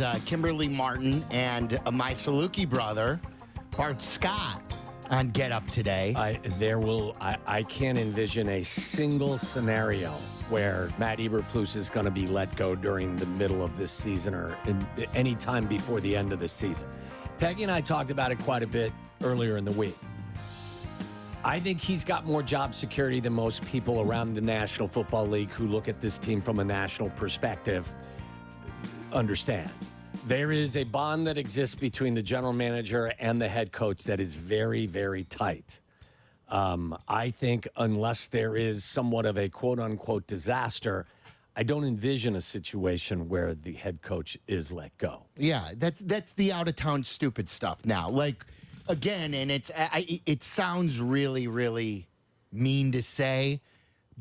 was Kimberly Martin and my Saluki brother, Bart Scott, on Get Up today. I can't envision a single scenario where Matt Eberflus is going to be let go during the middle of this season or any time before the end of the season. Peggy and I talked about it quite a bit earlier in the week. I think he's got more job security than most people around the National Football League who look at this team from a national perspective understand. There is a bond that exists between the general manager and the head coach that is very, very tight. I think unless there is somewhat of a quote-unquote disaster, I don't envision a situation where the head coach is let go. Yeah, that's the out-of-town stupid stuff now. Like, again, and it sounds really, really mean to say,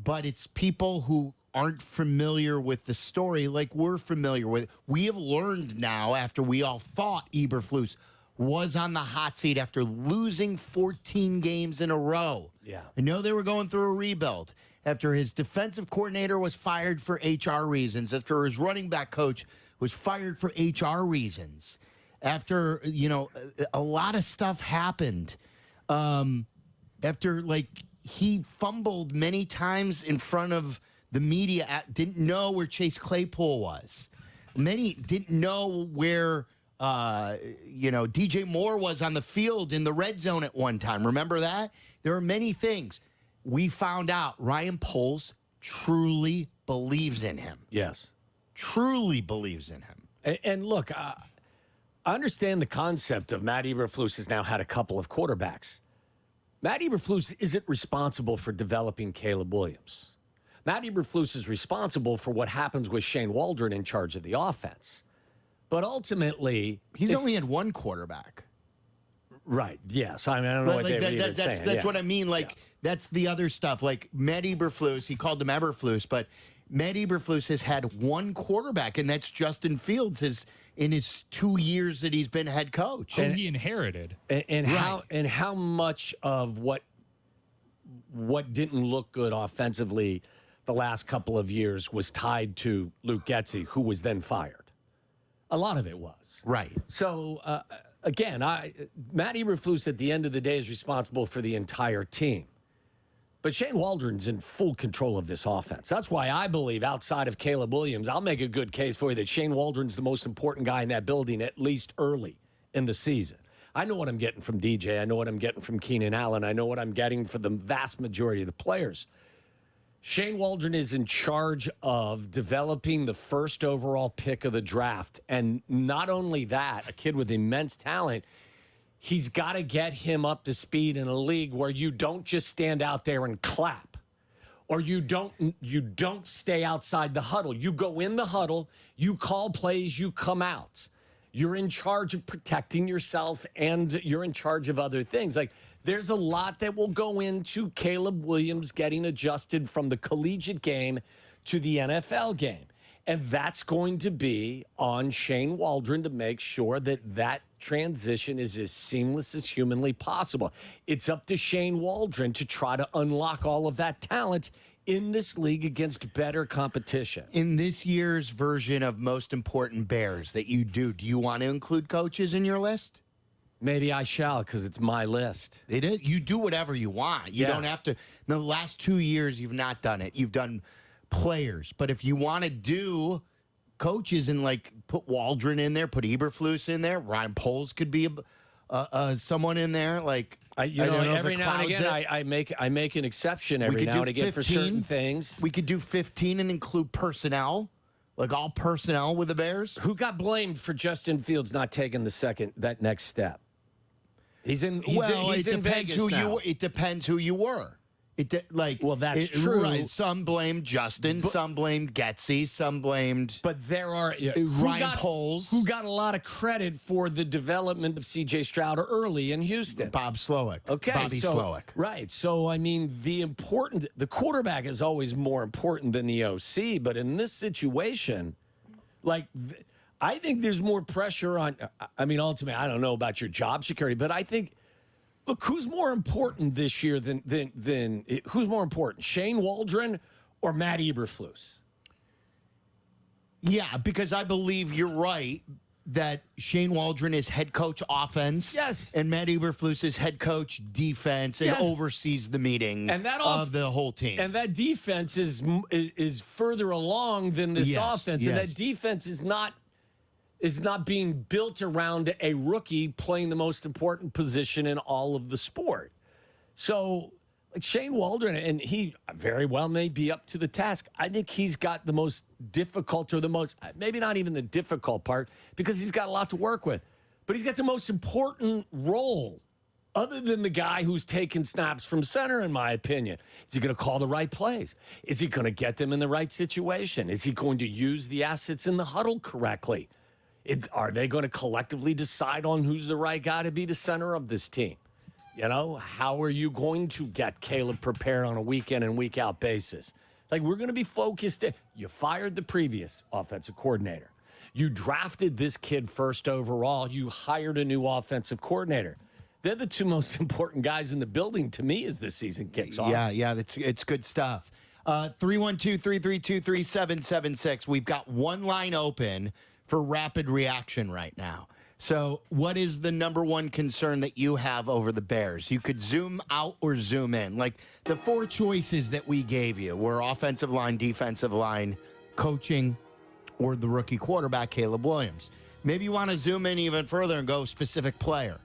but it's people who aren't familiar with the story like we're familiar with. We have learned now, after we all thought Eberflus was on the hot seat after losing 14 games in a row. Yeah. I know they were going through a rebuild. After his defensive coordinator was fired for HR reasons, after his running back coach was fired for HR reasons, after, a lot of stuff happened, after, he fumbled many times in front of the media, didn't know where Chase Claypool was. Many didn't know where, DJ Moore was on the field in the red zone at one time. Remember that? There are many things. We found out Ryan Poles truly believes in him. Yes. Truly believes in him. And look, I understand the concept of Matt Eberflus has now had a couple of quarterbacks. Matt Eberflus isn't responsible for developing Caleb Williams. Matt Eberflus is responsible for what happens with Shane Waldron in charge of the offense. But ultimately, he's only had one quarterback. Right, yes. I don't know what they were even saying. That's what I mean. That's the other stuff. Like Matt Eberflus, he called him Eberflus, but Matt Eberflus has had one quarterback, and that's Justin Fields in his 2 years that he's been head coach. And he inherited. And how much of what didn't look good offensively the last couple of years was tied to Luke Getsy, who was then fired. A lot of it was. Right. So, again, Matt Eberflus at the end of the day is responsible for the entire team. But Shane Waldron's in full control of this offense. That's why I believe outside of Caleb Williams, I'll make a good case for you that Shane Waldron's the most important guy in that building, at least early in the season. I know what I'm getting from DJ. I know what I'm getting from Keenan Allen. I know what I'm getting for the vast majority of the players. Shane Waldron is in charge of developing the first overall pick of the draft. And not only that, a kid with immense talent, he's got to get him up to speed in a league where you don't just stand out there and clap, or you don't stay outside the huddle. You go in the huddle, you call plays, you come out. You're in charge of protecting yourself, and you're in charge of other things. There's a lot that will go into Caleb Williams getting adjusted from the collegiate game to the NFL game. And that's going to be on Shane Waldron to make sure that transition is as seamless as humanly possible. It's up to Shane Waldron to try to unlock all of that talent in this league against better competition. In this year's version of Most Important Bears that you do you want to include coaches in your list? Maybe I shall, because it's my list. It is. You do whatever you want. You don't have to. In the last 2 years, you've not done it. You've done players. But if you want to do coaches and put Waldron in there, put Eberflus in there, Ryan Poles could be someone in there. Every now and again, I make an exception every now and again 15, for certain things. We could do 15 and include personnel. All personnel with the Bears. Who got blamed for Justin Fields not taking that next step? He's in Vegas now. It depends who you were. Well, that's true. Right. Some blamed Justin, some blamed Getsy, some blamed. But there are Ryan Poles, who got a lot of credit for the development of C.J. Stroud early in Houston. Bob Slowick. Okay, Bobby Slowick. Right. So I mean, the quarterback is always more important than the OC. But in this situation, I think there's more pressure on. I mean, ultimately, I don't know about your job security, but I think. Look, who's more important this year than who's more important, Shane Waldron or Matt Eberflus? Yeah, because I believe you're right. that Shane Waldron is head coach offense. Yes. And Matt Eberflus is head coach defense and Yes. oversees the meeting And that of the whole team. And that defense is further along than this Yes, offense. And yes. that defense is not being built around a rookie playing the most important position in all of the sport. So, like Shane Waldron, and he very well may be up to the task. I think he's got the most difficult, or the most, maybe not even the difficult part, because he's got a lot to work with. But he's got the most important role, other than the guy who's taking snaps from center, in my opinion. Is he going to call the right plays? Is he going to get them in the right situation? Is he going to use the assets in the huddle correctly? Are they going to collectively decide on who's the right guy to be the center of this team? You know, how are you going to get Caleb prepared on a week in and week out basis? Like, we're going to be focused. You fired the previous offensive coordinator. You drafted this kid first overall. You hired a new offensive coordinator. They're the two most important guys in the building to me as this season kicks off. Yeah, it's good stuff. 312-332-3776. We've got one line open for rapid reaction right now. So what is the number one concern that you have over the Bears? You could zoom out or zoom in. Like the four choices that we gave you were offensive line, defensive line, coaching, or the rookie quarterback, Caleb Williams. Maybe you want to zoom in even further and go specific player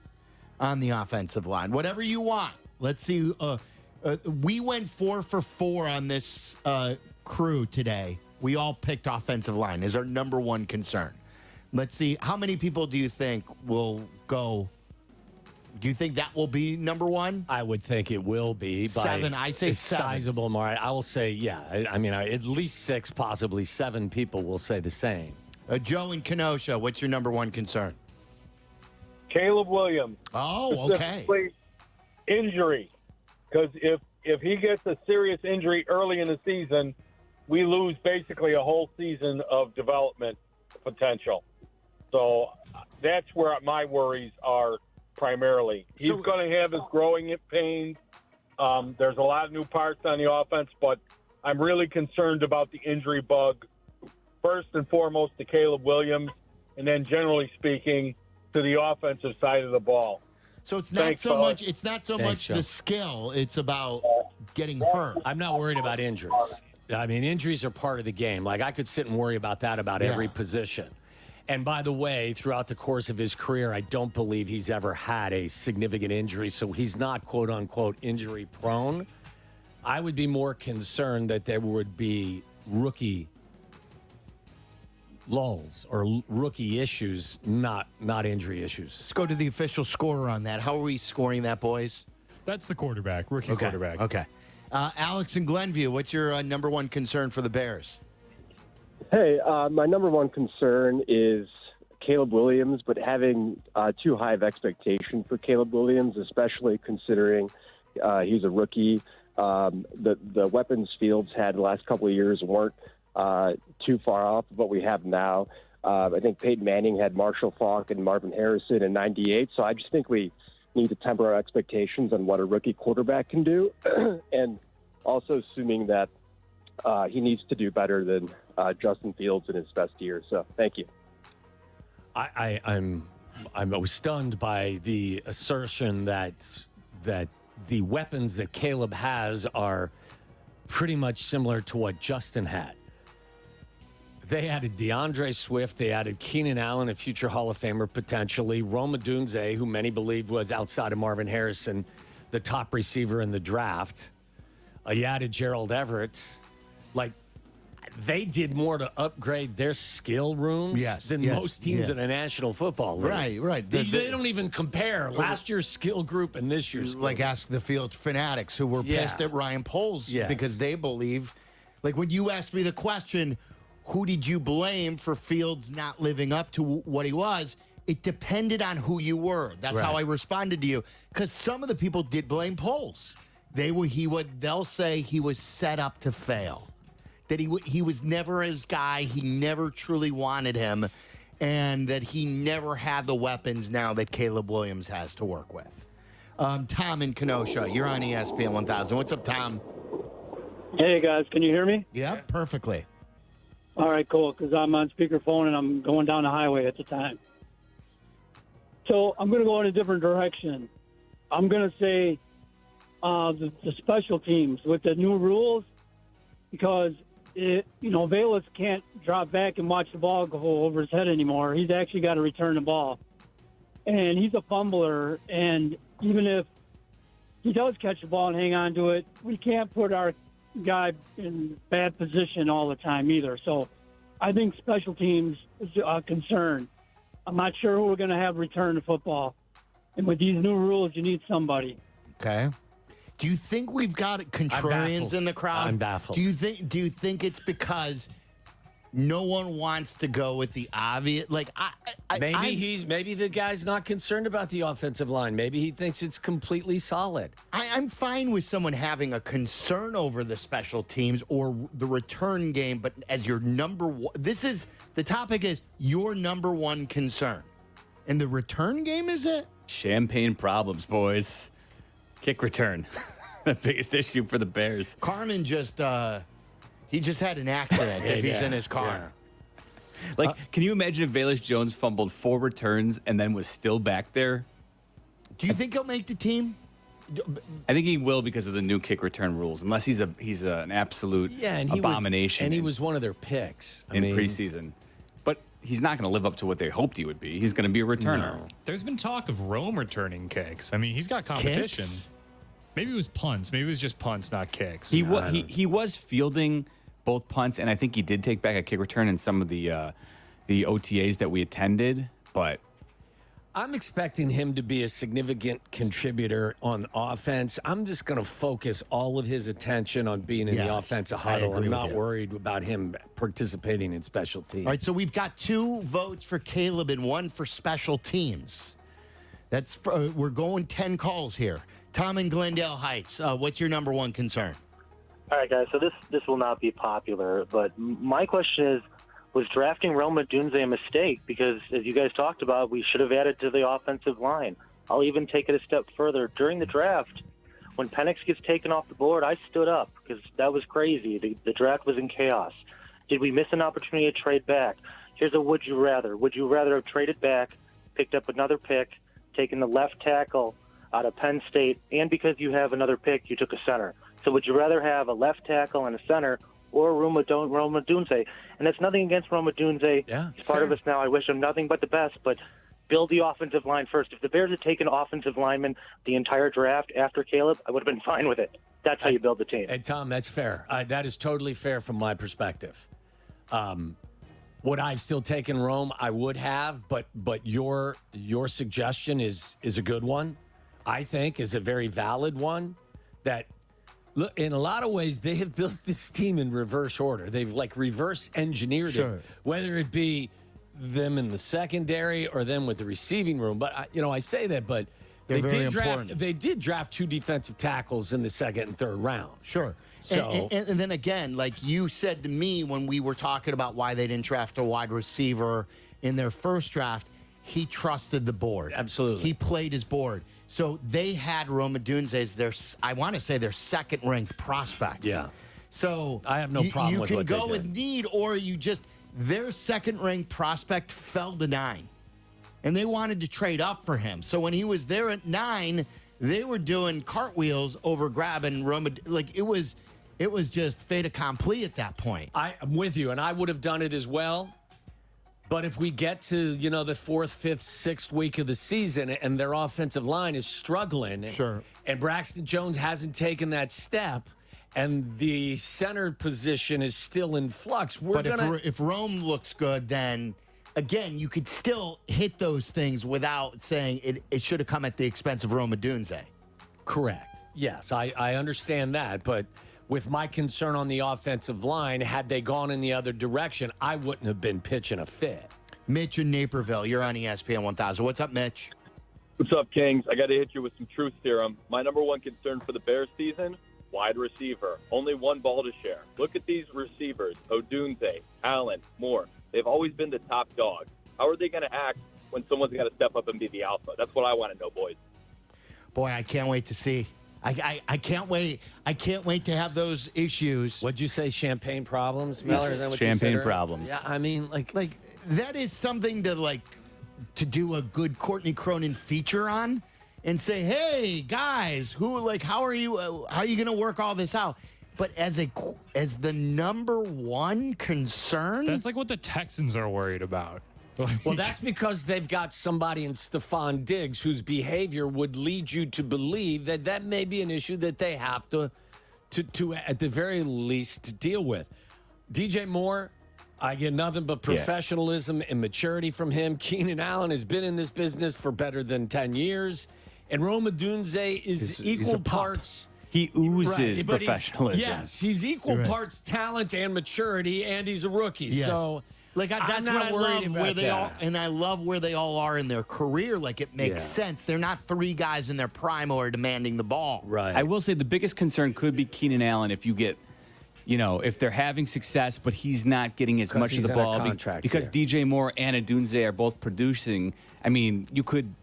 on the offensive line. Whatever you want. Let's see. We went 4 for 4 on this crew today. We all picked offensive line as our number one concern. Let's see. How many people do you think will go? Do you think that will be number one? I would think it will be. By 7. I say a 7. Sizable margin. I will say, yeah. I mean, at least 6, possibly 7 people will say the same. Joe in Kenosha, what's your number one concern? Caleb Williams. Oh, okay. Specifically, injury. Because if he gets a serious injury early in the season, we lose basically a whole season of development potential. So that's where my worries are primarily. He's going to have his growing pains. There's a lot of new parts on the offense, but I'm really concerned about the injury bug. First and foremost to Caleb Williams, and then generally speaking to the offensive side of the ball. So it's not Thanks, so fellas. much. It's not so Thanks, much the Joe. skill. It's about getting hurt. I'm not worried about injuries. I mean, injuries are part of the game. Like, I could sit and worry about that about every position. And by the way, throughout the course of his career, I don't believe he's ever had a significant injury, so he's not, quote unquote, injury prone. I would be more concerned that there would be rookie lulls or rookie issues, not injury issues. Let's go to the official scorer on that. How are we scoring that, boys? That's the quarterback, rookie quarterback. Okay. Alex in Glenview, what's your number one concern for the Bears? Hey, my number one concern is Caleb Williams, but having too high of expectation for Caleb Williams, especially considering he's a rookie. The weapons Fields had the last couple of years weren't too far off of what we have now. I think Peyton Manning had Marshall Faulk and Marvin Harrison in '98, so I just think we need to temper our expectations on what a rookie quarterback can do, and also assuming that he needs to do better than Justin Fields in his best year. So, thank you. I was stunned by the assertion that the weapons that Caleb has are pretty much similar to what Justin had. They added DeAndre Swift. They added Keenan Allen, a future Hall of Famer potentially. Rome Odunze, who many believed was outside of Marvin Harrison, the top receiver in the draft. You added Gerald Everett. Like, they did more to upgrade their skill rooms than most teams in the National Football League. Right. They don't even compare last year's skill group and this year's skill Like group. ask the Fields fanatics who were pissed at Ryan Poles because they believe, like when you asked me the question, who did you blame for Fields not living up to what he was? It depended on who you were. That's how I responded to you. Because some of the people did blame Poles. They'll say he was set up to fail. That he was never his guy. He never truly wanted him, and that he never had the weapons now that Caleb Williams has to work with. Tom in Kenosha, you're on ESPN 1000. What's up, Tom? Hey, guys, can you hear me? Yeah, perfectly. All right, cool, because I'm on speakerphone and I'm going down the highway at the time. So I'm going to go in a different direction. I'm going to say the special teams with the new rules, because Velas can't drop back and watch the ball go over his head anymore. He's actually got to return the ball. And he's a fumbler, and even if he does catch the ball and hang on to it, we can't put our guy in bad position all the time either. So I think special teams is a concern. I'm not sure who we're going to have return to football. And with these new rules, you need somebody. Okay. Do you think we've got contrarians in the crowd? I'm baffled. Do you think it's because no one wants to go with the obvious? Like, maybe the guy's not concerned about the offensive line. Maybe he thinks it's completely solid. I'm fine with someone having a concern over the special teams or the return game, but as your number one, the topic is your number one concern. And the return game, is it? Champagne problems, boys. Kick return. The biggest issue for the Bears. Carmen he just had an accident if he's in his car. Yeah. Like, can you imagine if Velus Jones fumbled 4 returns and then was still back there? Do you think he'll make the team? I think he will because of the new kick return rules, unless he's an absolute abomination. He was one of their picks in preseason. But he's not going to live up to what they hoped he would be. He's going to be a returner. No. There's been talk of Rome returning kicks. I mean, he's got competition. Kicks? Maybe it was punts. Maybe it was just punts, not kicks. He was fielding both punts, and I think he did take back a kick return in some of the OTAs that we attended. But I'm expecting him to be a significant contributor on offense. I'm just going to focus all of his attention on being in the offensive huddle. I'm not worried about him participating in special teams. All right, so we've got 2 votes for Caleb and 1 for special teams. We're going 10 calls here. Tom in Glendale Heights, what's your number one concern? All right, guys, so this will not be popular, but my question is, was drafting Rome Odunze a mistake? Because, as you guys talked about, we should have added to the offensive line. I'll even take it a step further. During the draft, when Penix gets taken off the board, I stood up because that was crazy. The draft was in chaos. Did we miss an opportunity to trade back? Here's a would you rather. Would you rather have traded back, picked up another pick, taken the left tackle out of Penn State, and because you have another pick, you took a center? So would you rather have a left tackle and a center or Rome Odunze? And that's nothing against Rome Odunze. Yeah, he's part of us now. I wish him nothing but the best, but build the offensive line first. If the Bears had taken offensive linemen the entire draft after Caleb, I would have been fine with it. That's how you build the team. Hey, Tom, that's fair. That is totally fair from my perspective. Would I have still taken Rome? I would have, but your suggestion is a good one. I think is a very valid one. That look, in a lot of ways, they have built this team in reverse order. They've reverse engineered it, whether it be them in the secondary or them with the receiving room. But I say that, but they did draft 2 defensive tackles in the 2nd and 3rd round. Sure. So and then again, like you said to me when we were talking about why they didn't draft a wide receiver in their first draft, he trusted the board. Absolutely. He played his board. So they had Rome Odunze as their 2nd-ranked prospect. Yeah. So I have no problem with what they did. You can go with need, or their 2nd-ranked prospect fell to 9. And they wanted to trade up for him. So when he was there at 9, they were doing cartwheels over grabbing Rome. It was just fait accompli at that point. I'm with you, and I would have done it as well. But if we get to, the 4th, 5th, 6th week of the season and their offensive line is struggling, and Braxton Jones hasn't taken that step, and the center position is still in flux, if Rome looks good, then again, you could still hit those things without saying it should have come at the expense of Rome Odunze. Correct. Yes, I understand that, but with my concern on the offensive line, had they gone in the other direction, I wouldn't have been pitching a fit. Mitch in Naperville, you're on ESPN 1000. What's up, Mitch? What's up, Kings? I got to hit you with some truth serum. My number one concern for the Bears season, wide receiver. Only one ball to share. Look at these receivers, Odunze, Allen, Moore. They've always been the top dog. How are they going to act when someone's got to step up and be the alpha? That's what I want to know, boys. Boy, I can't wait to see. I can't wait. I can't wait to have those issues. What'd you say? Champagne problems, Miller? Is that what you Champagne said earlier? problems. Yeah, I mean, like That is something to do a good Courtney Cronin feature on, and say, hey guys, how are you going to work all this out? But as the number one concern, That's like what the Texans are worried about. Well, that's because they've got somebody in Stephon Diggs whose behavior would lead you to believe that may be an issue that they have to at the very least deal with. DJ Moore, I get nothing but professionalism and maturity from him. Keenan Allen has been in this business for better than 10 years. And Rome Odunze is he's equal a pup. parts. He oozes Right, but professionalism. Yes, he's equal parts talent and maturity, and he's a rookie. Yes. So that's I'm what not I worried love about where they that. all, and I love where they all are in their career. Like, it makes sense. They're not three guys in their prime who are demanding the ball. Right. I will say the biggest concern could be Keenan Allen if you get, if they're having success, but he's not getting as much of he's the in a ball contract because year. DJ Moore and Odunze are both producing. I mean, you could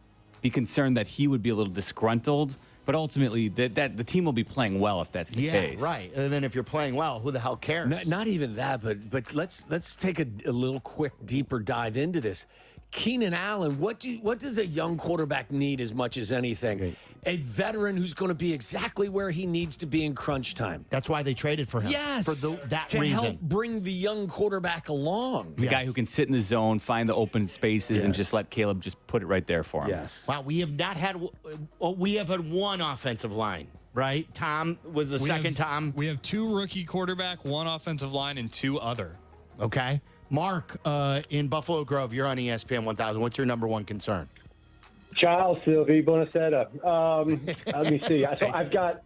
be concerned that he would be a little disgruntled, but ultimately that the team will be playing well if that's the case. Right. And then if you're playing well, who the hell cares? Not even that, but let's take a little quick deeper dive into this. Keenan Allen, what does a young quarterback need as much as anything? A veteran who's going to be exactly where he needs to be in crunch time. That's why they traded for him. Yes, For that to reason. help bring the young quarterback along. The guy who can sit in the zone, find the open spaces, and Yes. just let Caleb just put it right there for him. Yes. Wow, we have not had. We have had one offensive line, right? Tom was the second. Tom. We have 2 rookie quarterback, 1 offensive line, and 2 other. Okay. Mark in Buffalo Grove, you're on ESPN 1000. What's your number one concern? Ciao, Silvy, buonasera. Let me see. So I've got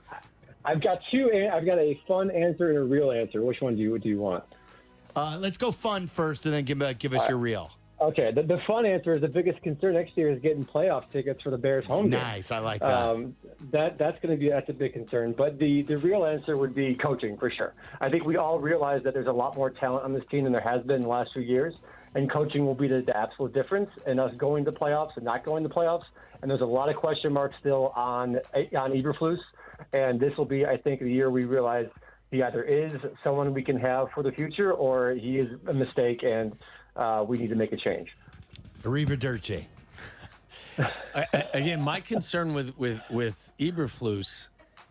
two. I've got a fun answer and a real answer. Which one do you want? Let's go fun first, and then give us your real. Okay. The fun answer is the biggest concern next year is getting playoff tickets for the Bears home game. Nice, I like that. That's a big concern. But the real answer would be coaching for sure. I think we all realize that there's a lot more talent on this team than there has been in the last few years. And coaching will be the absolute difference in us going to playoffs and not going to playoffs. And there's a lot of question marks still on Eberflus. And this will be, I think, the year we realize he either is someone we can have for the future or he is a mistake and we need to make a change. Arrivederci. Again, my concern with Eberflus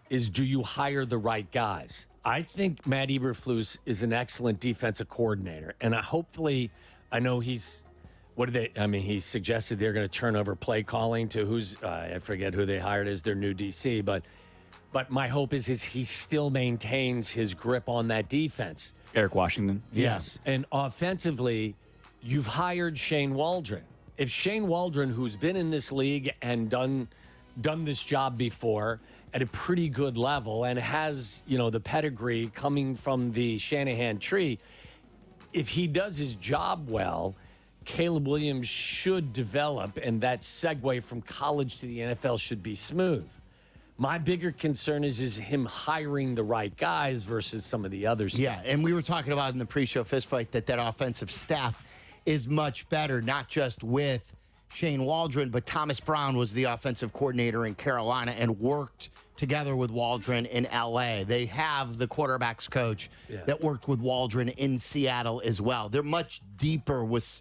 is, do you hire the right guys? I think Matt Eberflus is an excellent defensive coordinator, and I know he suggested they're going to turn over play calling to I forget who they hired as their new DC, but my hope is he still maintains his grip on that defense. Eric Washington. Yes. And offensively, you've hired Shane Waldron. If Shane Waldron, who's been in this league and done this job before at a pretty good level and has, the pedigree coming from the Shanahan tree, if he does his job well, Caleb Williams should develop, and that segue from college to the NFL should be smooth. My bigger concern is him hiring the right guys versus some of the others. Yeah, and we were talking about in the pre-show fistfight that offensive staff is much better, not just with Shane Waldron, but Thomas Brown was the offensive coordinator in Carolina and worked together with Waldron in L.A. They have the quarterbacks coach that worked with Waldron in Seattle as well. They're much deeper with,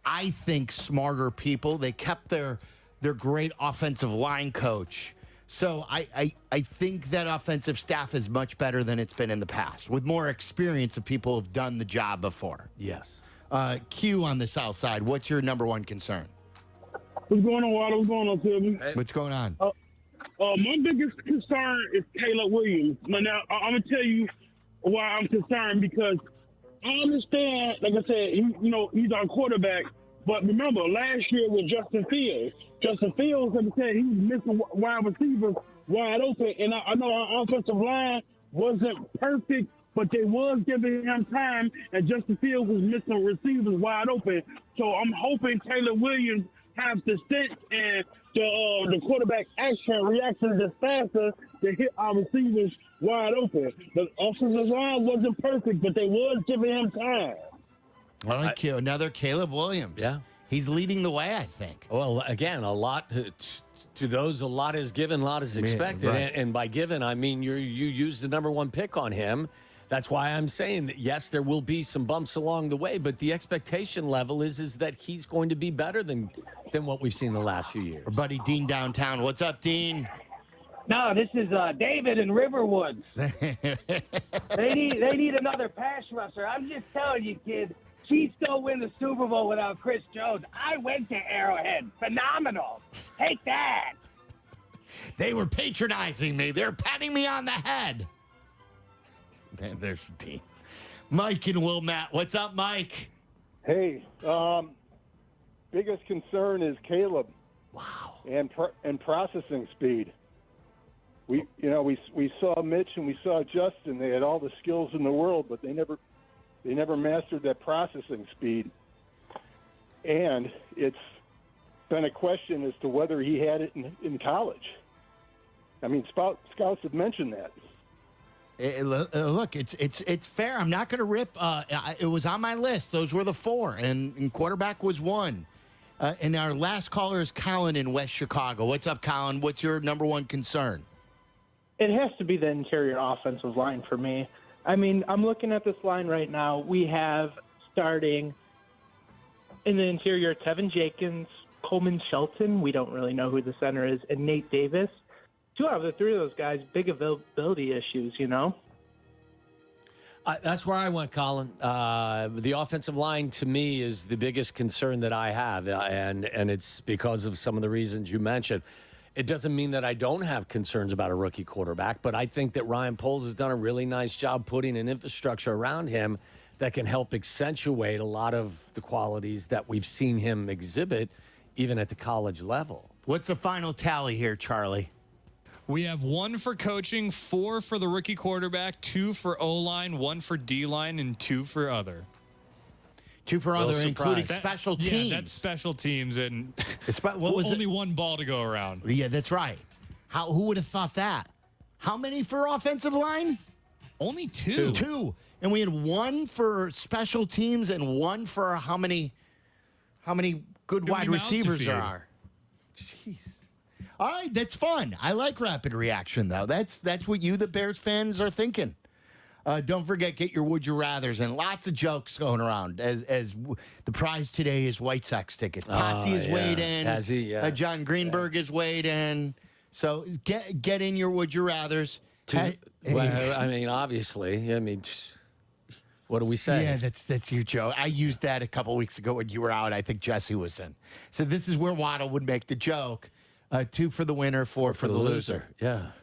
I think, smarter people. They kept their great offensive line coach. So I think that offensive staff is much better than it's been in the past, with more experience of people who've done the job before. Yes. Q on the south side, what's your number one concern? What's going on, Waddle? What's going on, Silvy? What's going on? My biggest concern is Caleb Williams. Now, I'm going to tell you why I'm concerned, because I understand, like I said, he's our quarterback. But remember, last year with Justin Fields, like I said, he was missing wide receivers wide open. And I know our offensive line wasn't perfect, but they was giving him time, and Justin Fields was missing receivers wide open. So I'm hoping Caleb Williams has the sense and the quarterback reaction is faster to hit our receivers wide open. The offensive line wasn't perfect, but they was giving him time. I like another Caleb Williams. Yeah. He's leading the way, I think. Well, again, a lot To those, a lot is given, a lot is expected. right. And by given, I mean you used the number one pick on him. That's why I'm saying that, yes, there will be some bumps along the way, but the expectation level is that he's going to be better than what we've seen the last few years. Our buddy Dean downtown. What's up, Dean? No, this is David in Riverwoods. They need another pass rusher. I'm just telling you, kid. Chiefs don't win the Super Bowl without Chris Jones. I went to Arrowhead. Phenomenal. Take that. They were patronizing me. They're patting me on the head. Man, there's Dean. Mike and Wilmette. What's up, Mike? Hey, biggest concern is Caleb. Wow. And processing speed. We saw Mitch and we saw Justin. They had all the skills in the world, but they never mastered that processing speed. And it's been a question as to whether he had it in college. I mean, scouts have mentioned that. Look, it's fair. I'm not going to rip. It was on my list. Those were the four, and quarterback was one. And our last caller is Colin in West Chicago. What's up, Colin? What's your number one concern? It has to be the interior offensive line for me. I mean, I'm looking at this line right now. We have starting in the interior Tevin Jenkins, Coleman Shelton. We don't really know who the center is, and Nate Davis. Two out of the three of those guys, big availability issues, you know? That's where I went, Colin. The offensive line, to me, is the biggest concern that I have, and it's because of some of the reasons you mentioned. It doesn't mean that I don't have concerns about a rookie quarterback, but I think that Ryan Poles has done a really nice job putting an infrastructure around him that can help accentuate a lot of the qualities that we've seen him exhibit, even at the college level. What's the final tally here, Charlie? We have 1 for coaching, 4 for the rookie quarterback, 2 for O-line, 1 for D-line, and 2 for other. 2 for other, including special teams. Yeah, that's special teams, and what was only one ball to go around. Yeah, that's right. Who would have thought that? How many for offensive line? Only 2. 2. And we had 1 for special teams and 1 for how many good wide receivers there are. Jeez. All right, that's fun. I like rapid reaction, though. That's what you, the Bears fans, are thinking. Don't forget, get your would you rathers and lots of jokes going around. As the prize today is White Sox tickets. Potsy is weighed in. Has he? Yeah. John Greenberg is weighed in. So get in your would you rathers. Well, I mean, obviously. I mean, what do we say? Yeah, that's your joke. I used that a couple weeks ago when you were out. I think Jesse was in. So this is where Waddle would make the joke. 2 for the winner, 4 for the loser. Yeah.